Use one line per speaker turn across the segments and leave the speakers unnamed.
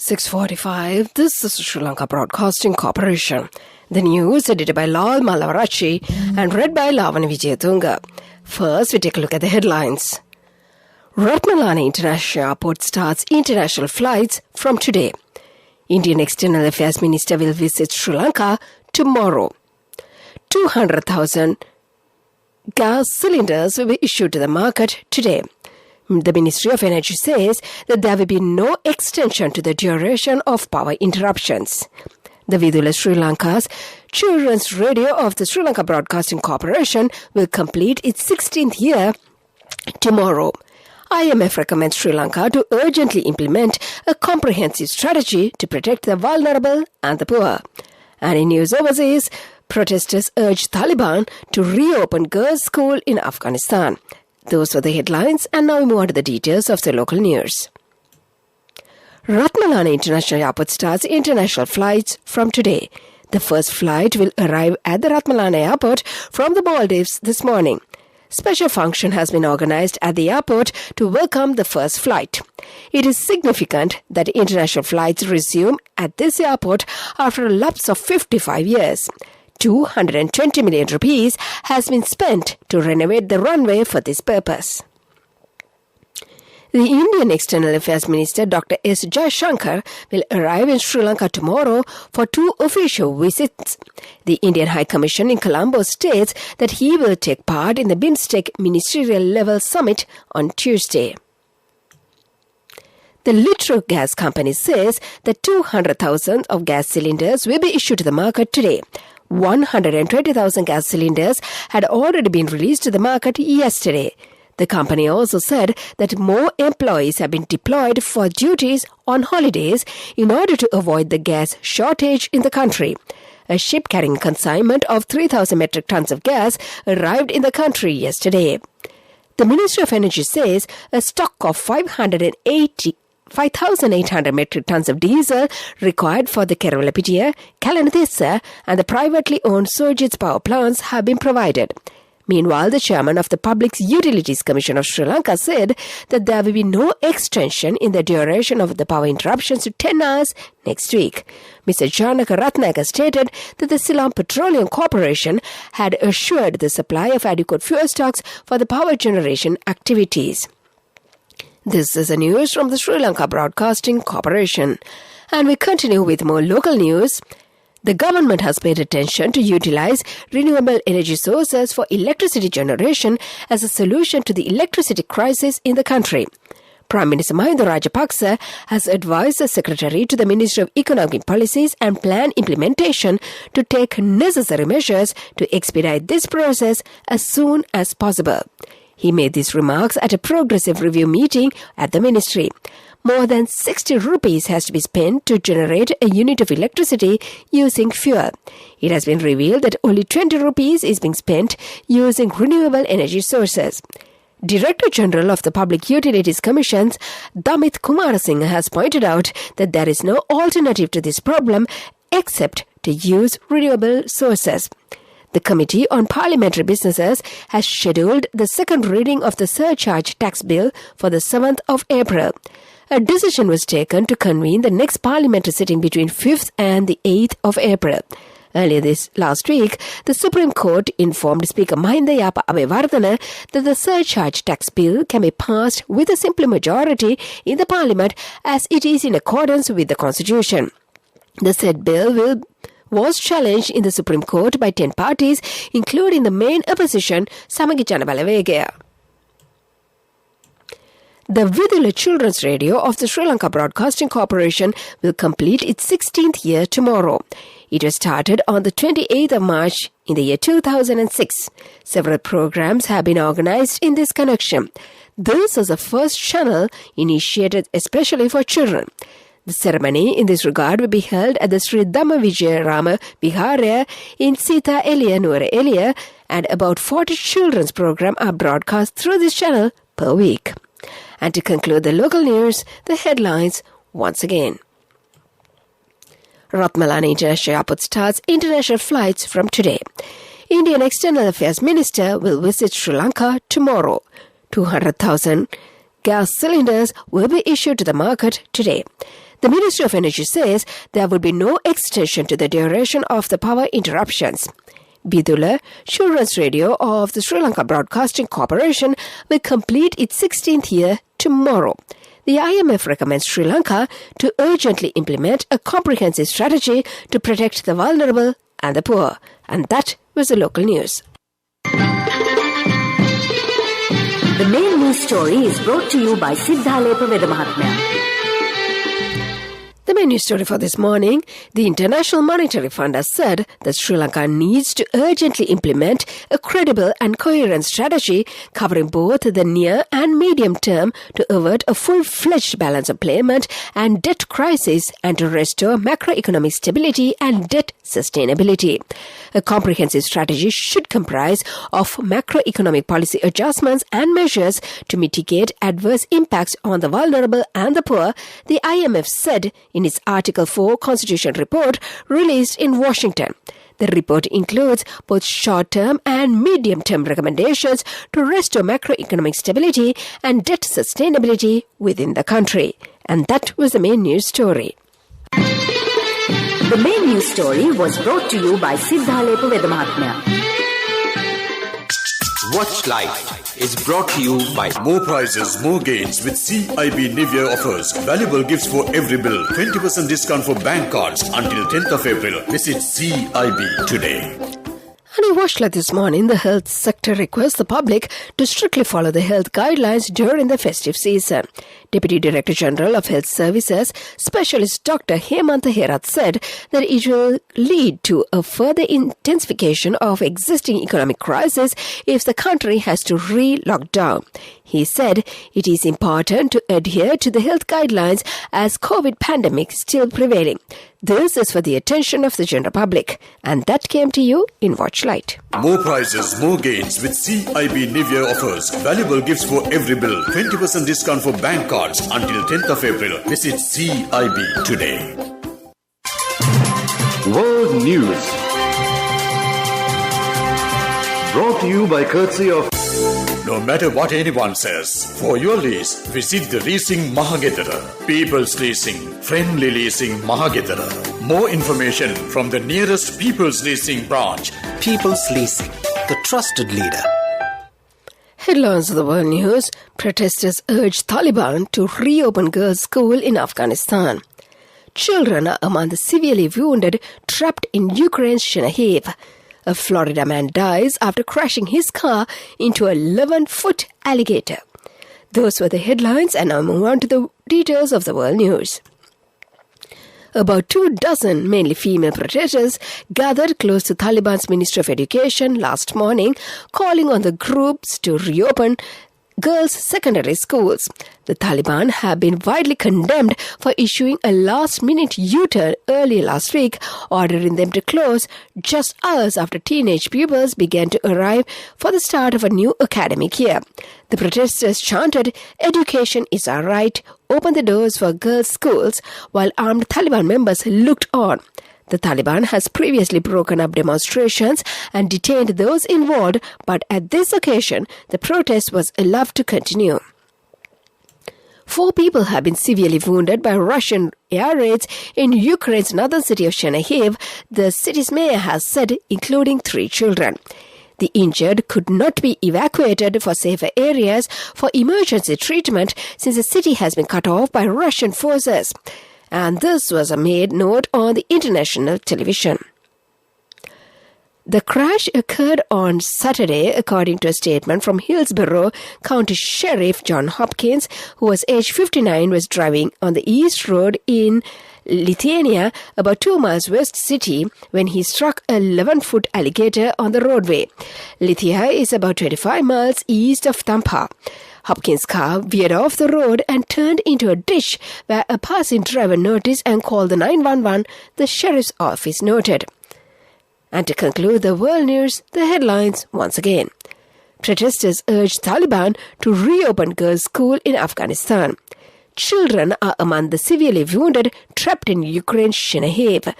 6:45. This is Sri Lanka Broadcasting Corporation. The news edited by Lal Malavarachi and read by Lavana Vijayatunga. First, we take a look at the headlines. Ratmalani International Airport starts international flights from today. Indian External Affairs Minister will visit Sri Lanka tomorrow. 200,000 gas cylinders will be issued to the market today. The Ministry of Energy says that there will be no extension to the duration of power interruptions. The Vidula Sri Lanka's children's radio of the Sri Lanka Broadcasting Corporation will complete its 16th year tomorrow. IMF recommends Sri Lanka to urgently implement a comprehensive strategy to protect the vulnerable and the poor. And in news overseas, protesters urge Taliban to reopen girls' school in Afghanistan. Those were the headlines, and now we move on to the details of the local news. Ratmalani International Airport starts international flights from today. The first flight will arrive at the Ratmalani Airport from the Maldives this morning. Special function has been organized at the airport to welcome the first flight. It is significant that international flights resume at this airport after a lapse of 55 years. 220 million rupees has been spent to renovate the runway for this purpose. The Indian External Affairs Minister Dr. S. Jaishankar will arrive in Sri Lanka tomorrow for 2 official visits. The Indian High Commission in Colombo states that he will take part in the BIMSTEC ministerial level summit on Tuesday. The Litro Gas Company says that 200,000 of gas cylinders will be issued to the market today. 120,000 gas cylinders had already been released to the market yesterday. The company also said that more employees have been deployed for duties on holidays in order to avoid the gas shortage in the country. A ship carrying consignment of 3,000 metric tons of gas arrived in the country yesterday. The Ministry of Energy says a stock of 5,800 metric tons of diesel required for the Kerawalapitiya, Kalanthissa and the privately owned Sojitz power plants have been provided. Meanwhile, the chairman of the Public Utilities Commission of Sri Lanka said that there will be no extension in the duration of the power interruptions to 10 hours next week. Mr. Janaka Ratnaka stated that the Ceylon Petroleum Corporation had assured the supply of adequate fuel stocks for the power generation activities. This is the news from the Sri Lanka Broadcasting Corporation. And we continue with more local news. The government has paid attention to utilize renewable energy sources for electricity generation as a solution to the electricity crisis in the country. Prime Minister Mahinda Rajapaksa has advised the Secretary to the Ministry of Economic Policies and Plan Implementation to take necessary measures to expedite this process as soon as possible. He made these remarks at a progressive review meeting at the ministry. More than 60 rupees has to be spent to generate a unit of electricity using fuel. It has been revealed that only 20 rupees is being spent using renewable energy sources. Director General of the Public Utilities Commission, Damit Kumarasinghe, has pointed out that there is no alternative to this problem except to use renewable sources. The Committee on Parliamentary Businesses has scheduled the second reading of the surcharge tax bill for the 7th of April. A decision was taken to convene the next parliamentary sitting between 5th and the 8th of April. Earlier this last week, the Supreme Court informed Speaker Mahinda Yapa Abewardena that the surcharge tax bill can be passed with a simple majority in the parliament as it is in accordance with the Constitution. The said bill was challenged in the Supreme Court by 10 parties, including the main opposition, Samagi Jana Balawegaya. The Vidula Children's Radio of the Sri Lanka Broadcasting Corporation will complete its 16th year tomorrow. It was started on the 28th of March in the year 2006. Several programs have been organized in this connection. This is the first channel initiated especially for children. The ceremony in this regard will be held at the Sri Dhamma Vijaya Rama Viharaya in Sita Elia Nura Elia, and about 40 children's programs are broadcast through this channel per week. And to conclude the local news, the headlines once again. Ratmalani International Airport starts international flights from today. Indian External Affairs Minister will visit Sri Lanka tomorrow. 200,000 gas cylinders will be issued to the market today. The Ministry of Energy says there will be no extension to the duration of the power interruptions. Bidula, children's radio of the Sri Lanka Broadcasting Corporation, will complete its 16th year tomorrow. The IMF recommends Sri Lanka to urgently implement a comprehensive strategy to protect the vulnerable and the poor. And that was the local news.
The main news story is brought to you by Siddhalepa Vedamahatmya.
The main news story for this morning, the International Monetary Fund has said that Sri Lanka needs to urgently implement a credible and coherent strategy covering both the near and medium term to avert a full-fledged balance of payment and debt crisis and to restore macroeconomic stability and debt sustainability. A comprehensive strategy should comprise of macroeconomic policy adjustments and measures to mitigate adverse impacts on the vulnerable and the poor, the IMF said in its Article 4 Constitution report released in Washington. The report includes both short-term and medium-term recommendations to restore macroeconomic stability and debt sustainability within the country. And that was the main news story.
The main news story was brought to you by Siddhalepa Vedamahatmya.
Watch Life is brought to you by
More prizes, more gains with CIB New Year offers. Valuable gifts for every bill. 20% discount for bank cards until 10th of April. Visit CIB today.
And in Watchlight this morning, the health sector requests the public to strictly follow the health guidelines during the festive season. Deputy Director General of Health Services, Specialist Dr. Hemantha Herath said that it will lead to a further intensification of existing economic crisis if the country has to re-lock down. He said it is important to adhere to the health guidelines as COVID pandemic is still prevailing. This is for the attention of the general public. And that came to you in Watchlight.
More prizes, more gains with CIB New Year offers. Valuable gifts for every bill. 20% discount for bank cards until 10th of April. Visit CIB today.
World News. Brought to you by courtesy of...
No matter what anyone says, for your lease, visit the Leasing Mahagethara. People's Leasing, Friendly Leasing Mahagethara. More information from the nearest People's Leasing branch.
People's Leasing, the trusted leader.
Headlines of the world news. Protesters urge Taliban to reopen girls' school in Afghanistan. Children are among the severely wounded trapped in Ukraine's Chernihiv. A Florida man dies after crashing his car into a 11-foot alligator. Those were the headlines, and now move on to the details of the world news. About 24, mainly female protesters, gathered close to Taliban's Ministry of Education last morning, calling on the groups to reopen girls' secondary schools. The Taliban have been widely condemned for issuing a last-minute U-turn early last week, ordering them to close just hours after teenage pupils began to arrive for the start of a new academic year. The protesters chanted, "Education is our right, open the doors for girls' schools," while armed Taliban members looked on. The Taliban has previously broken up demonstrations and detained those involved, but at this occasion, the protest was allowed to continue. 4 people have been severely wounded by Russian air raids in Ukraine's northern city of Chernihiv, the city's mayor has said, including 3 children. The injured could not be evacuated for safer areas for emergency treatment since the city has been cut off by Russian forces. And this was made note on the international television. The crash occurred on Saturday, according to a statement from Hillsborough County Sheriff John Hopkins, who was age 59, was driving on the East Road in Lithuania, about 2 miles west city, when he struck a 11-foot alligator on the roadway. Lithuania is about 25 miles east of Tampa. Hopkins' car veered off the road and turned into a ditch where a passing driver noticed and called the 911, the sheriff's office noted. And to conclude the world news, the headlines once again. Protesters urge Taliban to reopen girls' school in Afghanistan. Children are among the severely wounded trapped in Ukraine's Chernihiv.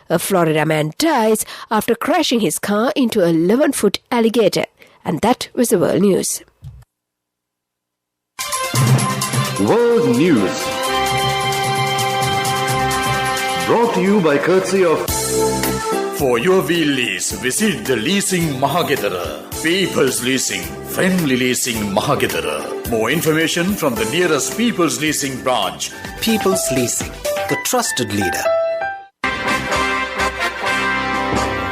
A Florida man dies after crashing his car into a 11-foot alligator. And that was the world news.
World News. Brought to you by courtesy of
For your wheel lease, visit the Leasing Mahagedara. People's Leasing, friendly leasing Mahagedara. More information from the nearest People's Leasing branch.
People's Leasing, the trusted leader.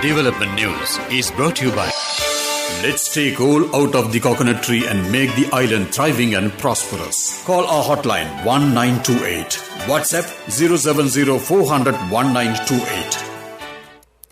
Development News is brought to you by Let's take all out of the coconut tree and make the island thriving and prosperous. Call our hotline 1928. WhatsApp 070 400 1928.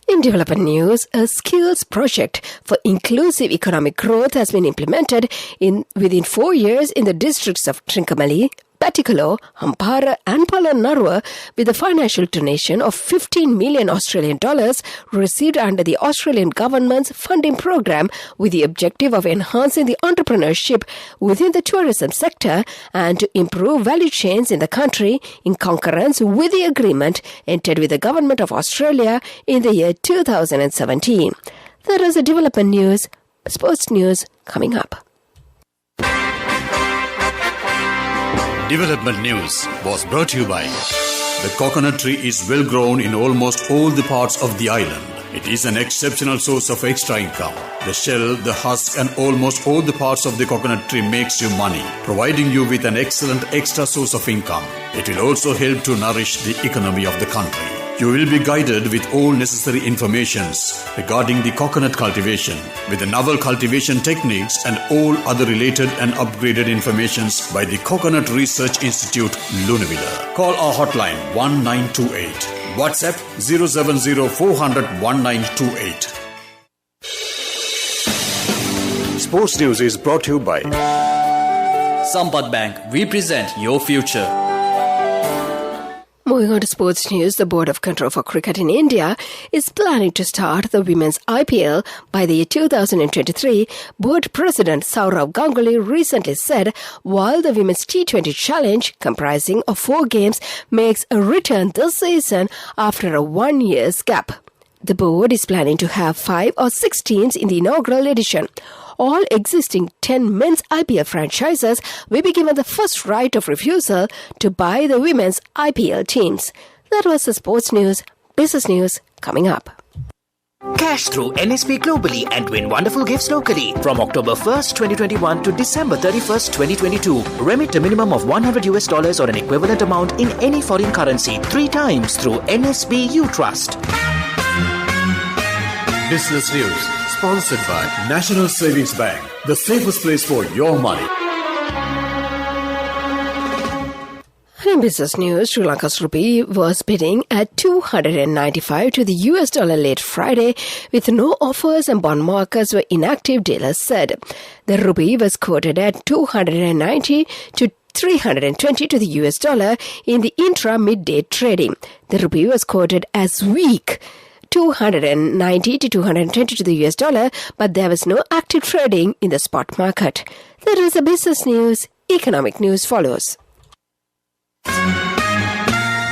In development news, a skills project for inclusive economic growth has been implemented within 4 years in the districts of Trincomalee, Patikalo, Hampara and Polonnaruwa with a financial donation of 15 million Australian dollars received under the Australian government's funding program with the objective of enhancing the entrepreneurship within the tourism sector and to improve value chains in the country in concurrence with the agreement entered with the Government of Australia in the year 2017. That was the development news. Sports news coming up.
Development News was brought to you by The coconut tree is well grown in almost all the parts of the island. It is an exceptional source of extra income. The shell, the husk and almost all the parts of the coconut tree makes you money, providing you with an excellent extra source of income. It will also help to nourish the economy of the country. You will be guided with all necessary informations regarding the coconut cultivation, with the novel cultivation techniques and all other related and upgraded informations by the Coconut Research Institute, Lunavilla. Call our hotline 1928. WhatsApp 070 400 1928.
Sports News is brought to you by
Sampath Bank, we present your future.
Moving on to sports news, the Board of Control for Cricket in India is planning to start the Women's IPL by the year 2023. Board President Saurav Ganguly recently said while the Women's T20 Challenge, comprising of 4 games, makes a return this season after a 1 year's gap. The board is planning to have 5 or 6 teams in the inaugural edition. All existing 10 men's IPL franchises will be given the first right of refusal to buy the women's IPL teams. That was the sports news. Business news coming up.
Cash through NSP globally and win wonderful gifts locally. From October 1st, 2021 to December 31st, 2022. Remit a minimum of $100 or an equivalent amount in any foreign currency 3 times through NSB U Trust.
Business News, sponsored by National Savings Bank, the safest place for your money.
And in business news, Sri Lanka's rupee was bidding at 295 to the US dollar late Friday with no offers and bond markets were inactive, dealers said. The rupee was quoted at 290 to 320 to the US dollar in the intra-midday trading. The rupee was quoted as weak, 290 to 220 to the US dollar, but there was no active trading in the spot market. That is the business news. Economic news follows.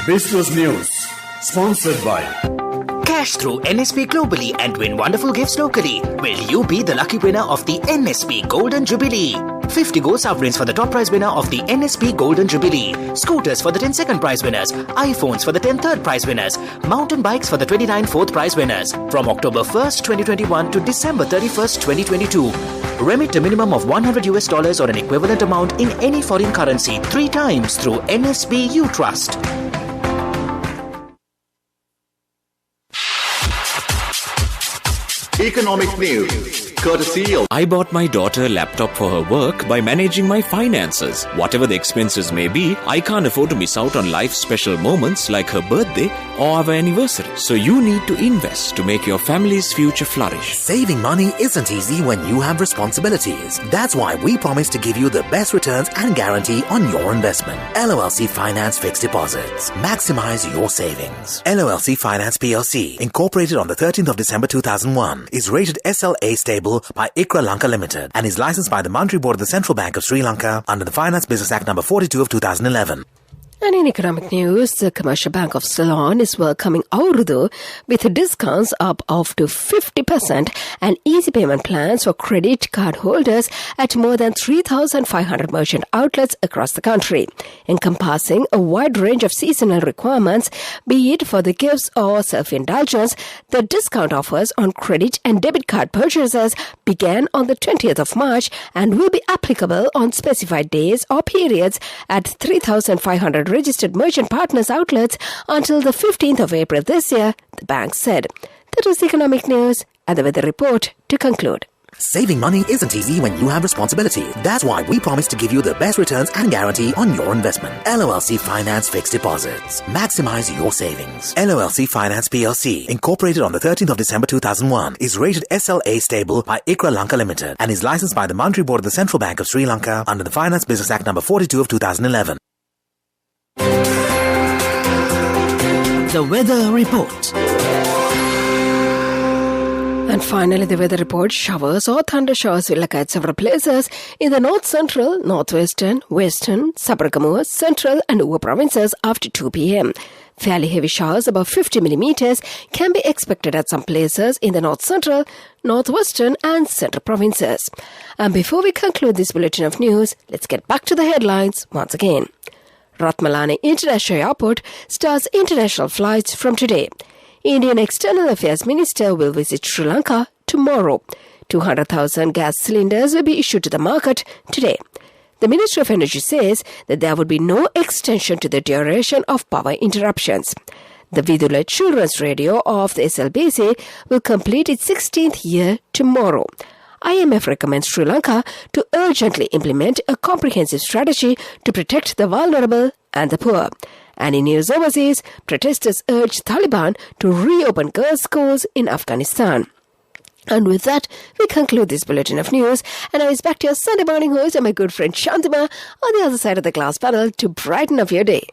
Business News, sponsored by
Cash through NSP globally and win wonderful gifts locally. Will you be the lucky winner of the NSP Golden Jubilee? 50 gold sovereigns for the top prize winner of the NSP Golden Jubilee. Scooters for the 10 second prize winners. iPhones for the 10 third prize winners. Mountain bikes for the 29 fourth prize winners. From October 1st, 2021 to December 31st, 2022. Remit a minimum of $100 or an equivalent amount in any foreign currency 3 times through NSB U Trust.
Economic News, courtesy of
I bought my daughter a laptop for her work by managing my finances. Whatever the expenses may be, I can't afford to miss out on life's special moments like her birthday or our anniversary. So you need to invest to make your family's future flourish.
Saving money isn't easy when you have responsibilities. That's why we promise to give you the best returns and guarantee on your investment. LOLC Finance Fixed Deposits. Maximize your savings. LOLC Finance PLC, incorporated on the 13th of December 2001, is rated SLA stable by ICRA Lanka Limited and is licensed by the Monetary Board of the Central Bank of Sri Lanka under the Finance Business Act number 42 of 2011.
And in economic news, the Commercial Bank of Ceylon is welcoming Urdu with discounts up to 50% and easy payment plans for credit card holders at more than 3,500 merchant outlets across the country, encompassing a wide range of seasonal requirements, be it for the gifts or self-indulgence. The discount offers on credit and debit card purchases began on the 20th of March and will be applicable on specified days or periods at 3,500 registered merchant partners outlets until the 15th of April this year, the bank said. That was the economic news and the weather report to conclude.
Saving money isn't easy when you have responsibility. That's why we promise to give you the best returns and guarantee on your investment. LOLC Finance Fixed Deposits. Maximize your savings. LOLC Finance PLC, incorporated on the 13th of December 2001, is rated SLA stable by ICRA Lanka Limited and is licensed by the Monetary Board of the Central Bank of Sri Lanka under the Finance Business Act number 42 of 2011.
The Weather Report.
And finally, the weather report. Showers or thunder showers will occur at several places in the north central, northwestern, western, Sabaragamuwa, central and Uva provinces after 2 p.m. Fairly heavy showers, about 50 millimeters, can be expected at some places in the north central, northwestern and central provinces. And before we conclude this bulletin of news, let's get back to the headlines once again. Ratmalani International Airport starts international flights from today. Indian External Affairs Minister will visit Sri Lanka tomorrow. 200,000 gas cylinders will be issued to the market today. The Ministry of Energy says that there would be no extension to the duration of power interruptions. The Vidula Children's Radio of the SLBC will complete its 16th year tomorrow. IMF recommends Sri Lanka to urgently implement a comprehensive strategy to protect the vulnerable and the poor. And in news overseas, protesters urge Taliban to reopen girls' schools in Afghanistan. And with that, we conclude this bulletin of news. And now it's back to your Sunday morning host and my good friend Shantima on the other side of the glass panel to brighten up your day.